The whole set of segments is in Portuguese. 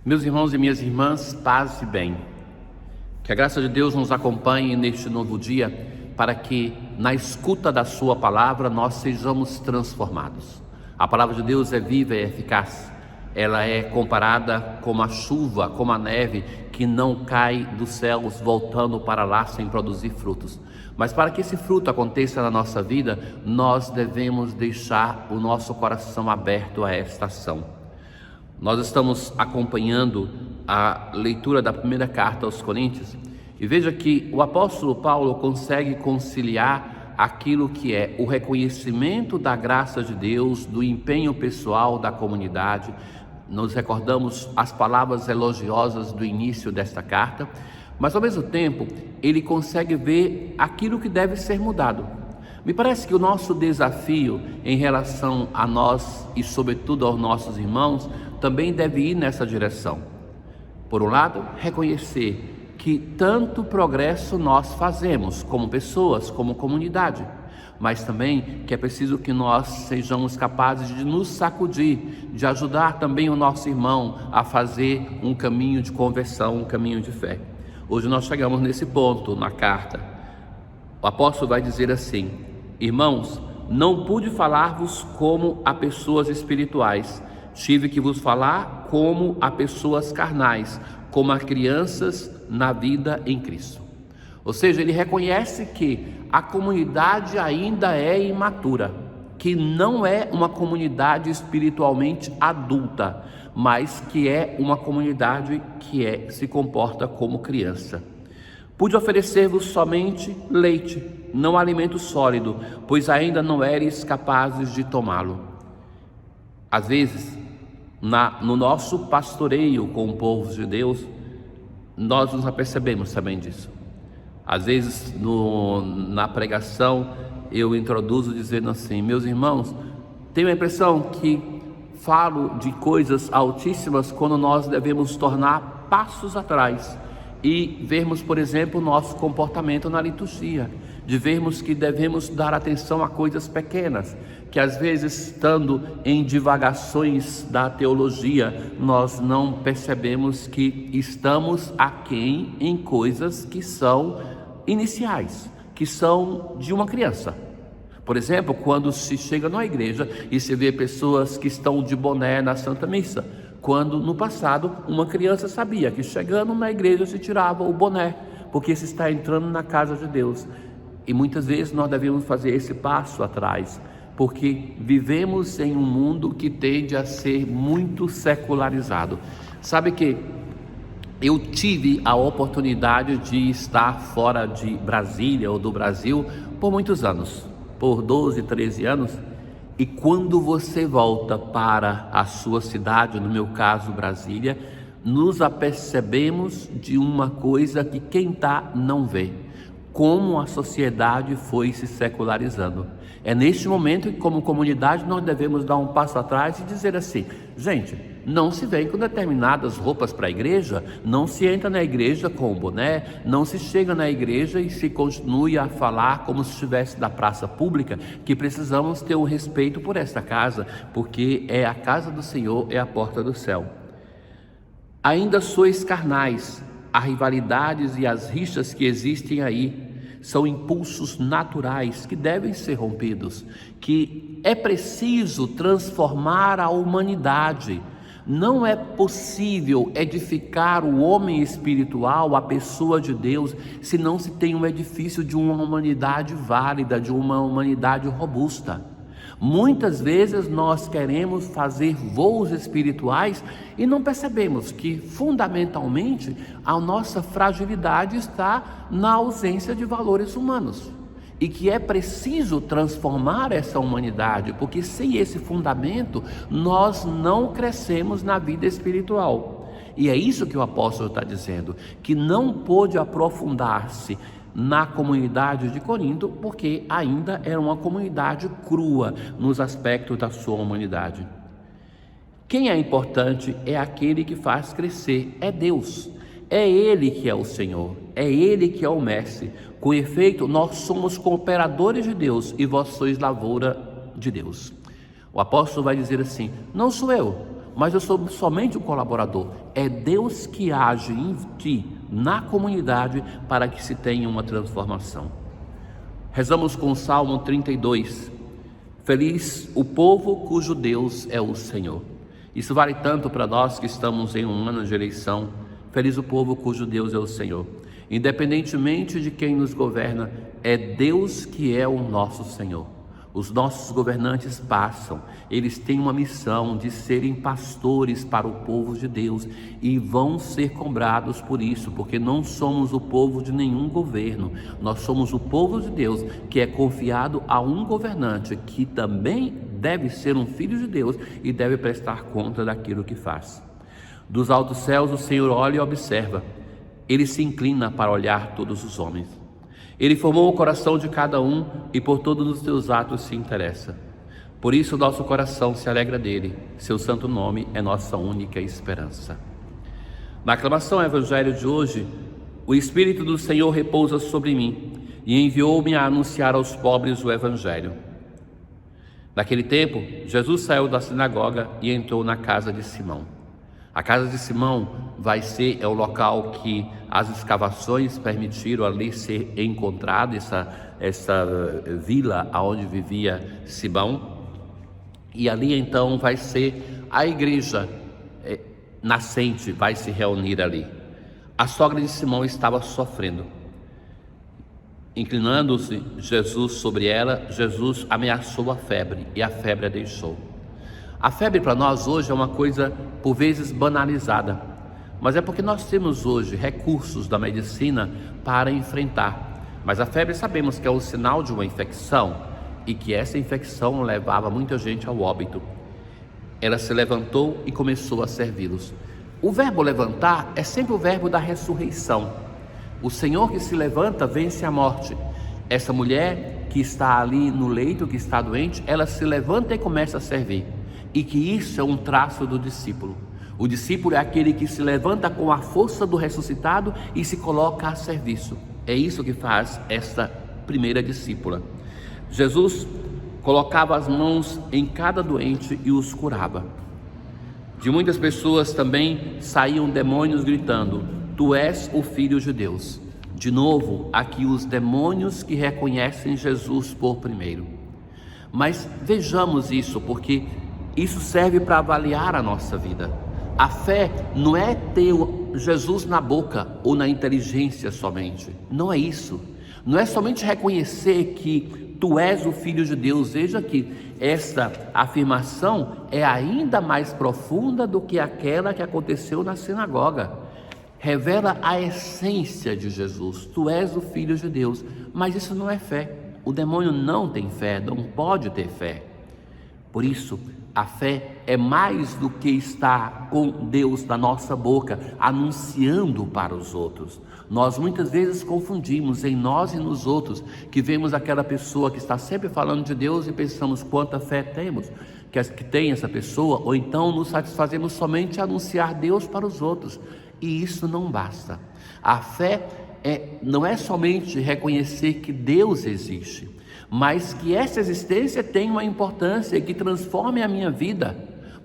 Meus irmãos e minhas irmãs, paz e bem. Que a graça de Deus nos acompanhe neste novo dia, para que na escuta da sua palavra nós sejamos transformados. A palavra de Deus é viva e eficaz. Ela é comparada como a chuva, como a neve, que não cai dos céus voltando para lá sem produzir frutos. Mas para que esse fruto aconteça na nossa vida, nós devemos deixar o nosso coração aberto a esta ação. Nós estamos acompanhando a leitura da primeira carta aos Coríntios e veja que o apóstolo Paulo consegue conciliar aquilo que é o reconhecimento da graça de Deus, do empenho pessoal da comunidade. Nos recordamos as palavras elogiosas do início desta carta, mas ao mesmo tempo ele consegue ver aquilo que deve ser mudado. Me parece que o nosso desafio em relação a nós e sobretudo aos nossos irmãos também deve ir nessa direção. Por um lado, reconhecer que tanto progresso nós fazemos como pessoas, como comunidade, mas também que é preciso que nós sejamos capazes de nos sacudir, de ajudar também o nosso irmão a fazer um caminho de conversão, um caminho de fé. Hoje nós chegamos nesse ponto na carta. O apóstolo vai dizer assim: irmãos, não pude falar-vos como a pessoas espirituais, tive que vos falar como a pessoas carnais, como a crianças na vida em Cristo. Ou seja, ele reconhece que a comunidade ainda é imatura, que não é uma comunidade espiritualmente adulta, mas que é uma comunidade que se comporta como criança. Pude oferecer-vos somente leite, não alimento sólido, pois ainda não éreis capazes de tomá-lo. Às vezes, no nosso pastoreio com o povo de Deus, nós nos apercebemos também disso. Às vezes, na pregação, eu introduzo dizendo assim: meus irmãos, tenho a impressão que falo de coisas altíssimas quando nós devemos tornar passos atrás e vermos, por exemplo, o nosso comportamento na liturgia, de vermos que devemos dar atenção a coisas pequenas, que às vezes, estando em divagações da teologia, nós não percebemos que estamos aquém em coisas que são iniciais, que são de uma criança. Por exemplo, quando se chega numa igreja e se vê pessoas que estão de boné na Santa Missa, quando no passado uma criança sabia que chegando na igreja se tirava o boné, porque se está entrando na casa de Deus. E muitas vezes nós devemos fazer esse passo atrás, porque vivemos em um mundo que tende a ser muito secularizado. Sabe que eu tive a oportunidade de estar fora de Brasília ou do Brasil por muitos anos, por 12, 13 anos, e quando você volta para a sua cidade, no meu caso Brasília, nos apercebemos de uma coisa que quem está não vê: como a sociedade foi se secularizando. É neste momento que, como comunidade, nós devemos dar um passo atrás e dizer assim: gente, não se vem com determinadas roupas para a igreja, não se entra na igreja com o boné, não se chega na igreja e se continue a falar como se estivesse na praça pública, que precisamos ter um respeito por esta casa, porque é a casa do Senhor, é a porta do céu. Ainda sois carnais, as rivalidades e as rixas que existem aí são impulsos naturais que devem ser rompidos, que é preciso transformar a humanidade. Não é possível edificar o homem espiritual, a pessoa de Deus, se não se tem um edifício de uma humanidade válida, de uma humanidade robusta. Muitas vezes nós queremos fazer voos espirituais e não percebemos que fundamentalmente a nossa fragilidade está na ausência de valores humanos, e que é preciso transformar essa humanidade, porque sem esse fundamento nós não crescemos na vida espiritual. E é isso que o apóstolo está dizendo, que não pôde aprofundar-se na comunidade de Corinto, porque ainda era uma comunidade crua nos aspectos da sua humanidade. Quem é importante é aquele que faz crescer, é Deus. É Ele que é o Senhor, é Ele que é o Mestre. Com efeito, nós somos cooperadores de Deus e vós sois lavoura de Deus. O apóstolo vai dizer assim: não sou eu, mas eu sou somente um colaborador. É Deus que age em ti, na comunidade, para que se tenha uma transformação. Rezamos com o Salmo 32. Feliz o povo cujo Deus é o Senhor. Isso vale tanto para nós que estamos em um ano de eleição. Feliz o povo cujo Deus é o Senhor. Independentemente de quem nos governa, é Deus que é o nosso Senhor. Os nossos governantes passam, eles têm uma missão de serem pastores para o povo de Deus e vão ser cobrados por isso, porque não somos o povo de nenhum governo, nós somos o povo de Deus que é confiado a um governante que também deve ser um filho de Deus e deve prestar conta daquilo que faz. Dos altos céus o Senhor olha e observa, Ele se inclina para olhar todos os homens. Ele formou o coração de cada um e por todos os teus atos se interessa. Por isso nosso coração se alegra dele, seu santo nome é nossa única esperança. Na aclamação ao Evangelho de hoje, o Espírito do Senhor repousa sobre mim e enviou-me a anunciar aos pobres o Evangelho. Naquele tempo, Jesus saiu da sinagoga e entrou na casa de Simão. A casa de Simão é o local que as escavações permitiram ali ser encontrado, essa vila onde vivia Simão. E ali então vai ser a igreja nascente, vai se reunir ali. A sogra de Simão estava sofrendo. Inclinando-se Jesus sobre ela, Jesus ameaçou a febre e a febre a deixou. A febre para nós hoje é uma coisa por vezes banalizada, mas é porque nós temos hoje recursos da medicina para enfrentar. Mas a febre sabemos que é o sinal de uma infecção e que essa infecção levava muita gente ao óbito. Ela se levantou e começou a servi-los. O verbo levantar é sempre o verbo da ressurreição. O Senhor que se levanta vence a morte. Essa mulher que está ali no leito, que está doente, ela se levanta e começa a servir. E que isso é um traço do discípulo. O discípulo é aquele que se levanta com a força do ressuscitado e se coloca a serviço. É isso que faz esta primeira discípula. Jesus colocava as mãos em cada doente e os curava. De muitas pessoas também saíam demônios gritando: Tu és o Filho de Deus. De novo, aqui os demônios que reconhecem Jesus por primeiro. Mas vejamos isso, porque isso serve para avaliar a nossa vida. A fé não é ter Jesus na boca ou na inteligência somente. Não é isso. Não é somente reconhecer que tu és o Filho de Deus. Veja que esta afirmação é ainda mais profunda do que aquela que aconteceu na sinagoga. Revela a essência de Jesus. Tu és o Filho de Deus. Mas isso não é fé. O demônio não tem fé, não pode ter fé. Por isso, a fé é mais do que estar com Deus na nossa boca, anunciando para os outros. Nós muitas vezes confundimos em nós e nos outros, que vemos aquela pessoa que está sempre falando de Deus e pensamos quanta fé temos, que tem essa pessoa, ou então nos satisfazemos somente a anunciar Deus para os outros. E isso não basta. A fé não é somente reconhecer que Deus existe, mas que essa existência tem uma importância que transforme a minha vida,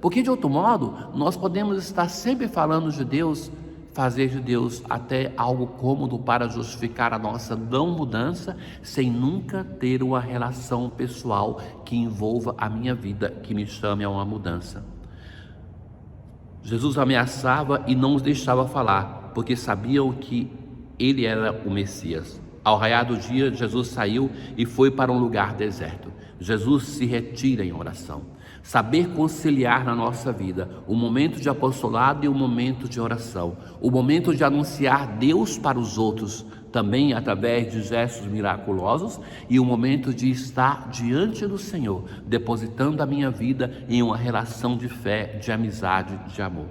porque de outro modo nós podemos estar sempre falando de Deus, fazer de Deus até algo cômodo para justificar a nossa não mudança, sem nunca ter uma relação pessoal que envolva a minha vida, que me chame a uma mudança. Jesus ameaçava e não os deixava falar, porque sabiam que ele era o Messias. Ao raiar do dia, Jesus saiu e foi para um lugar deserto. Jesus se retira em oração. Saber conciliar na nossa vida o momento de apostolado e o momento de oração, o momento de anunciar Deus para os outros, também através de gestos miraculosos, e o momento de estar diante do Senhor, depositando a minha vida em uma relação de fé, de amizade, de amor.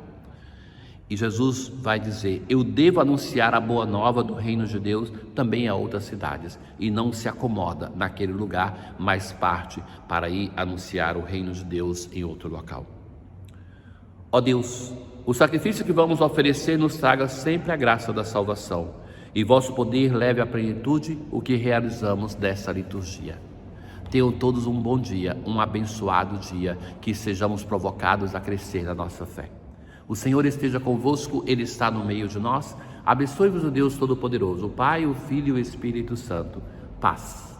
E Jesus vai dizer: eu devo anunciar a boa nova do reino de Deus também a outras cidades. E não se acomoda naquele lugar, mas parte para ir anunciar o reino de Deus em outro local. Ó Deus, o sacrifício que vamos oferecer nos traga sempre a graça da salvação. E vosso poder leve à plenitude o que realizamos dessa liturgia. Tenham todos um bom dia, um abençoado dia, que sejamos provocados a crescer na nossa fé. O Senhor esteja convosco, Ele está no meio de nós. Abençoe-vos o Deus Todo-Poderoso, o Pai, o Filho e o Espírito Santo. Paz.